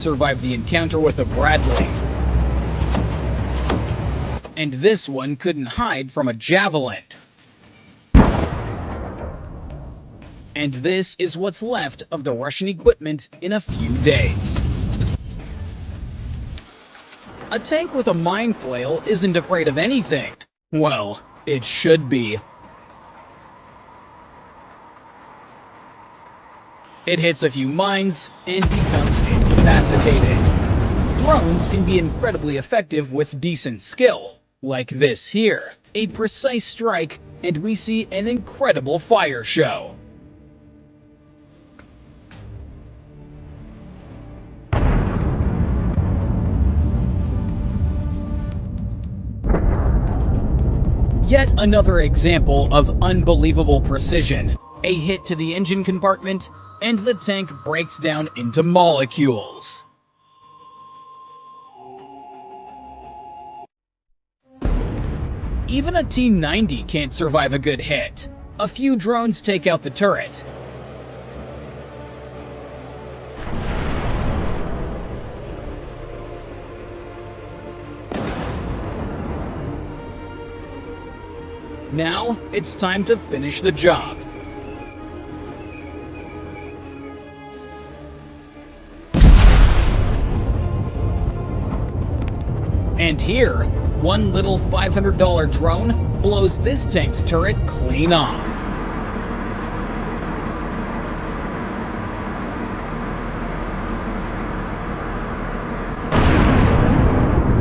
survived the encounter with a Bradley. And this one couldn't hide from a javelin. And this is what's left of the Russian equipment in a few days. A tank with a mine flail isn't afraid of anything. Well, it should be. It hits a few mines and becomes incapacitated. Drones can be incredibly effective with decent skill, like this here. A precise strike, and we see an incredible fire show. Yet another example of unbelievable precision. A hit to the engine compartment, and the tank breaks down into molecules. Even a T-90 can't survive a good hit. A few drones take out the turret. Now, it's time to finish the job. And here, one little $500 drone blows this tank's turret clean off.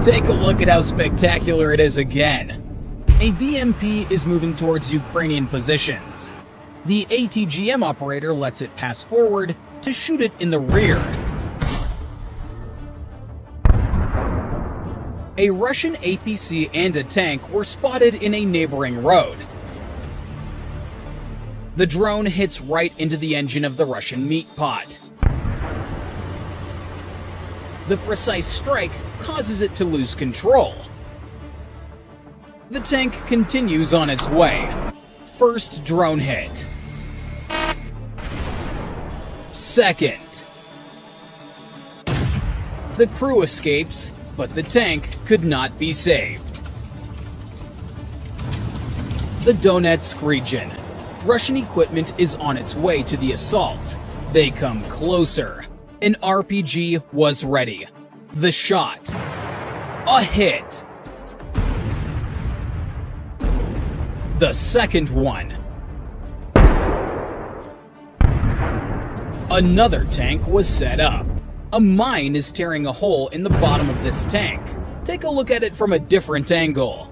Take a look at how spectacular it is again. A BMP is moving towards Ukrainian positions. The ATGM operator lets it pass forward to shoot it in the rear. A Russian APC and a tank were spotted in a neighboring road. The drone hits right into the engine of the Russian meat pot. The precise strike causes it to lose control. The tank continues on its way. First drone hit. Second. The crew escapes, but the tank could not be saved. The Donetsk region. Russian equipment is on its way to the assault. They come closer. An RPG was ready. The shot. A hit. The second one. Another tank was set up. A mine is tearing a hole in the bottom of this tank. Take a look at it from a different angle.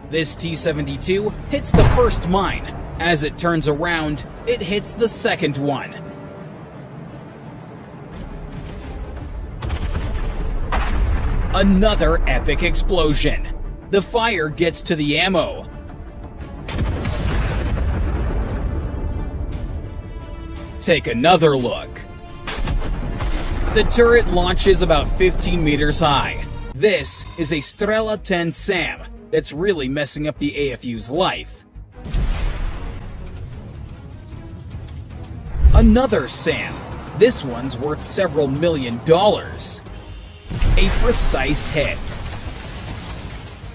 This T-72 hits the first mine. As it turns around, it hits the second one. Another epic explosion. The fire gets to the ammo. Take another look. The turret launches about 15 meters high. This is a Strela 10 SAM that's really messing up the AFU's life. Another SAM. This one's worth several $1 million. A precise hit.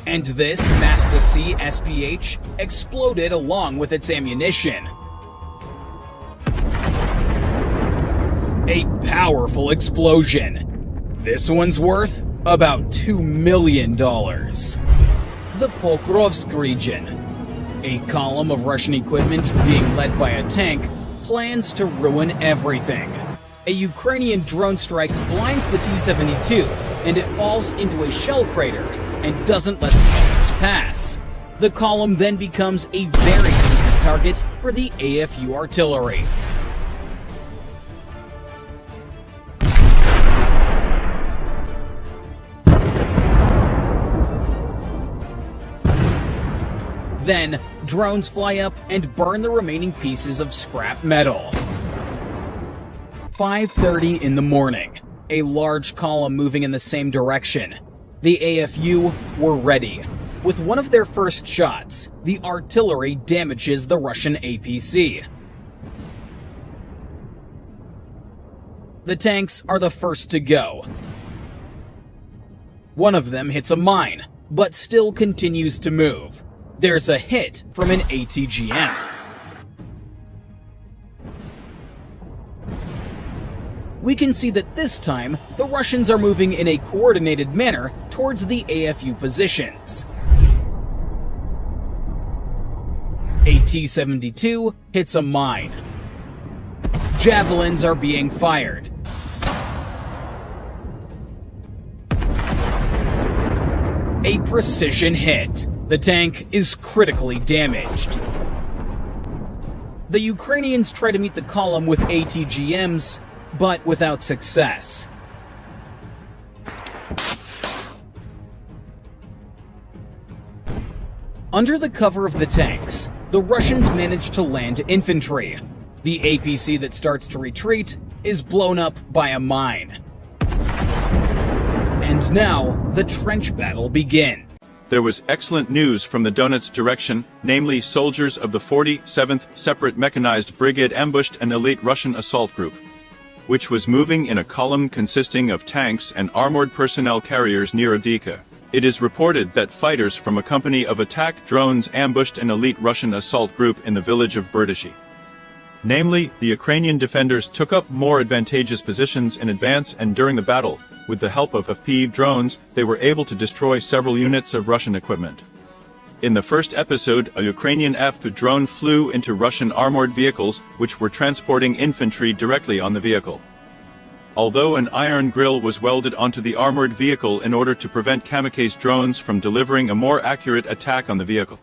And this Mazda C SPH exploded along with its ammunition. A powerful explosion. This one's worth about $2 million. The Pokrovsk region. A column of Russian equipment being led by a tank plans to ruin everything. A Ukrainian drone strike blinds the T-72, and it falls into a shell crater and doesn't let the tanks pass. The column then becomes a very easy target for the AFU artillery. Then, drones fly up and burn the remaining pieces of scrap metal. 5:30 in the morning. A large column moving in the same direction. The AFU were ready. With one of their first shots, the artillery damages the Russian APC. The tanks are the first to go. One of them hits a mine, but still continues to move. There's a hit from an ATGM. We can see that this time, the Russians are moving in a coordinated manner towards the AFU positions. A T-72 hits a mine. Javelins are being fired. A precision hit. The tank is critically damaged. The Ukrainians try to meet the column with ATGMs, but without success. Under the cover of the tanks, the Russians manage to land infantry. The APC that starts to retreat is blown up by a mine. And now, the trench battle begins. There was excellent news from the Donetsk direction, namely soldiers of the 47th Separate Mechanized Brigade ambushed an elite Russian assault group, which was moving in a column consisting of tanks and armored personnel carriers near Avdiivka. It is reported that fighters from a company of attack drones ambushed an elite Russian assault group in the village of Berdishi. Namely, the Ukrainian defenders took up more advantageous positions in advance, and during the battle, with the help of FPV drones, they were able to destroy several units of Russian equipment. In the first episode, a Ukrainian FPV drone flew into Russian armored vehicles, which were transporting infantry directly on the vehicle. Although an iron grill was welded onto the armored vehicle in order to prevent kamikaze drones from delivering a more accurate attack on the vehicle.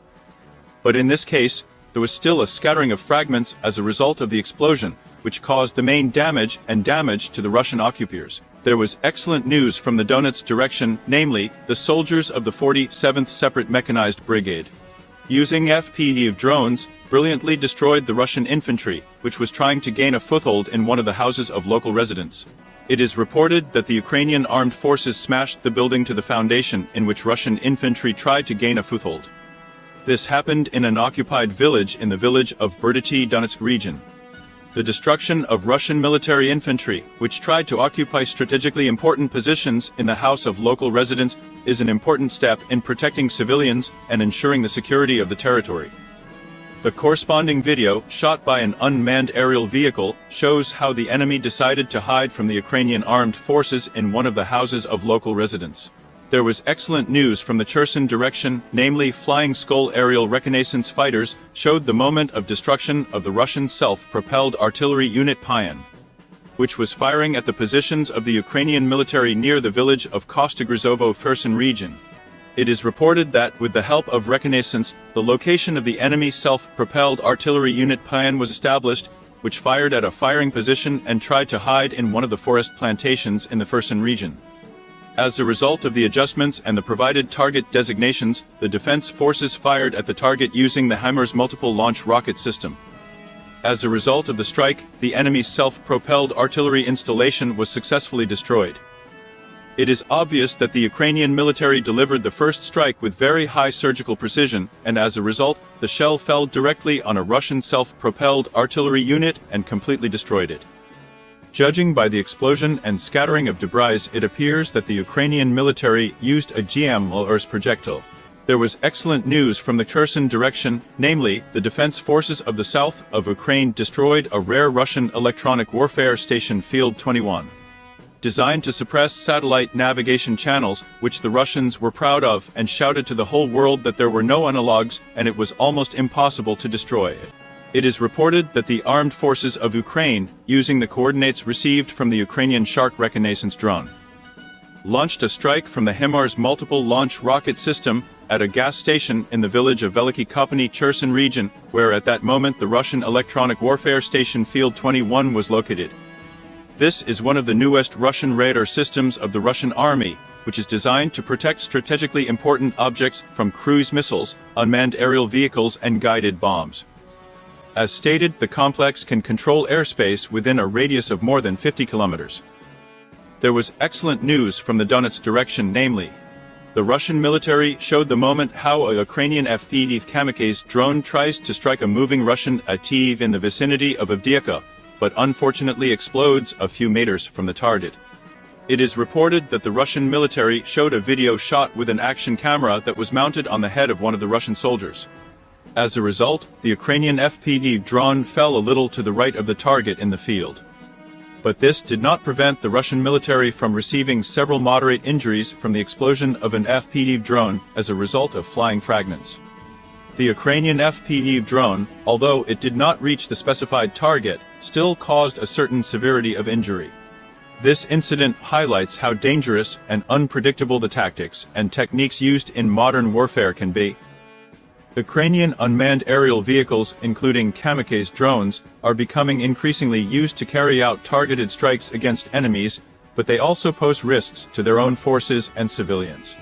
But in this case, there was still a scattering of fragments as a result of the explosion, which caused the main damage and damage to the Russian occupiers. There was excellent news from the Donetsk direction, namely, the soldiers of the 47th Separate Mechanized Brigade, using FPV drones, brilliantly destroyed the Russian infantry, which was trying to gain a foothold in one of the houses of local residents. It is reported that the Ukrainian armed forces smashed the building to the foundation in which Russian infantry tried to gain a foothold. This happened in an occupied village in the village of Berdishi, Donetsk region. The destruction of Russian military infantry, which tried to occupy strategically important positions in the house of local residents, is an important step in protecting civilians and ensuring the security of the territory. The corresponding video, shot by an unmanned aerial vehicle, shows how the enemy decided to hide from the Ukrainian armed forces in one of the houses of local residents. There was excellent news from the Cherson direction, namely Flying Skull aerial reconnaissance fighters showed the moment of destruction of the Russian self-propelled artillery unit Pion, which was firing at the positions of the Ukrainian military near the village of Kostogrizovo Kherson region. It is reported that, with the help of reconnaissance, the location of the enemy self-propelled artillery unit Pion was established, which fired at a firing position and tried to hide in one of the forest plantations in the Kherson region. As a result of the adjustments and the provided target designations, the defense forces fired at the target using the HIMARS multiple launch rocket system. As a result of the strike, the enemy's self-propelled artillery installation was successfully destroyed. It is obvious that the Ukrainian military delivered the first strike with very high surgical precision, and as a result, the shell fell directly on a Russian self-propelled artillery unit and completely destroyed it. Judging by the explosion and scattering of debris, it appears that the Ukrainian military used a GMLRS projectile. There was excellent news from the Kherson direction, namely, the defense forces of the south of Ukraine destroyed a rare Russian electronic warfare station Field 21, designed to suppress satellite navigation channels, which the Russians were proud of and shouted to the whole world that there were no analogs and it was almost impossible to destroy it. It is reported that the armed forces of Ukraine, using the coordinates received from the Ukrainian Shark reconnaissance drone, launched a strike from the HIMARS multiple launch rocket system at a gas station in the village of Veliki Kopany, Cherson region, where at that moment the Russian electronic warfare station Field 21 was located. This is one of the newest Russian radar systems of the Russian army, which is designed to protect strategically important objects from cruise missiles, unmanned aerial vehicles and guided bombs. As stated, the complex can control airspace within a radius of more than 50 kilometers. There was excellent news from the Donetsk direction, namely, The Russian military showed the moment how a Ukrainian Avdiivka kamikaze drone tries to strike a moving Russian Avdiivka in the vicinity of Avdiivka, but unfortunately explodes a few meters from the target. It is reported that the Russian military showed a video shot with an action camera that was mounted on the head of one of the Russian soldiers. As a result, the Ukrainian FPV drone fell a little to the right of the target in the field. But this did not prevent the Russian military from receiving several moderate injuries from the explosion of an FPV drone as a result of flying fragments. The Ukrainian FPV drone, although it did not reach the specified target, still caused a certain severity of injury. This incident highlights how dangerous and unpredictable the tactics and techniques used in modern warfare can be. Ukrainian unmanned aerial vehicles, including kamikaze drones, are becoming increasingly used to carry out targeted strikes against enemies, but they also pose risks to their own forces and civilians.